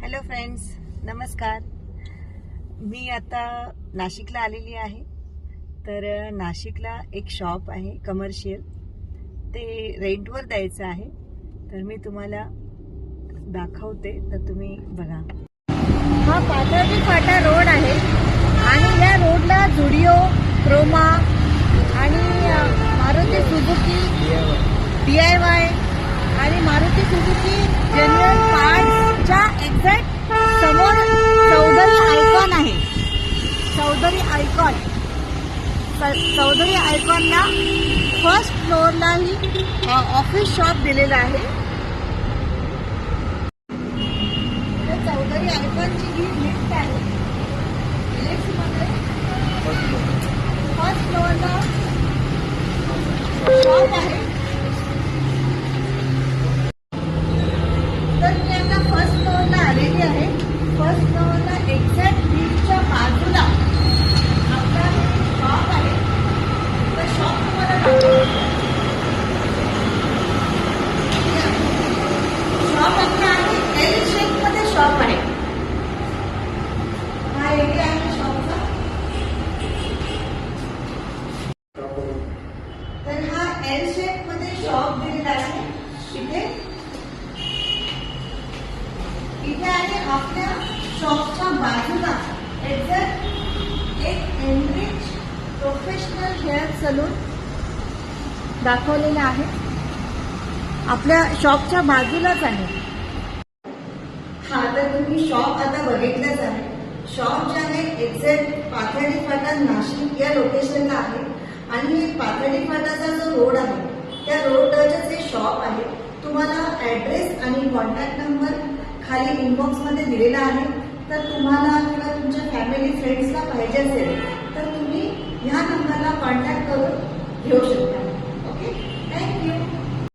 Hello friends, नमस्कार. मी आता नाशिकला आलेली आहे. तर नाशिकला एक शॉप आहे कमर्शियल, ते रेंटवर द्यायचं आहे. तर मी तुम्हाला दाखवते, तर तुम्ही बघा. हा पाथर्डी फाटा रोड आहे आणि या रोडला झुडिओ, क्रोमा आणि मारुती सुझुकी, DIY आणि मारुती सुझुकी जनरल पार्ट्सच्या एक्झॅक्ट समोर चौधरी आयकॉन आहे. चौधरी आयकॉनला फर्स्ट फ्लोअरलाही ऑफिस शॉप दिलेला आहे. तर चौधरी आयकॉनची ही लिफ्ट आहे. लिफ्टमध्ये फर्स्ट फ्लोअरला शॉप आहे. तर मी आता फर्स्ट फ्लोअरला आलेली आहे. फर्स्ट फ्लोअरला एक्झॅक्ट बीचच्या बाजूला आपला शॉप आहे. तर शॉप तुम्हाला दाखवते. शॉप आपला आहे एल शेप मध्ये शॉप आहे. हा एरिया आहे शॉपचा. तर हा एल शेप मध्ये शॉप दिलेला आहे. इथे आहे आपल्या शॉपच्या बाजूला एक्झॅक्ट एक एनरिच प्रोफेशनल हेअर सलून दाखवलेला आहे. आपल्या शॉपच्या बाजूलाच आहे. हा तर तुम्ही शॉप आता बघितलंच आहे. शॉप जे आहे एक्झॅक्ट पाथर्डी फाटा नाशिक या लोकेशनला आहे. आणि पाथर्डी फाटाचा जो रोड आहे त्या रोडवरच हे शॉप आहे. तुम्हाला ऍड्रेस आणि कॉन्टॅक्ट नंबर खाली इनबॉक्स मध्ये दिलेला आहे. तर तुम्हाला किंवा तुमच्या फॅमिली फ्रेंड्सला पाहिजे असेल तर तुम्ही ह्या नंबरला कॉन्टॅक्ट करून घेऊ शकता.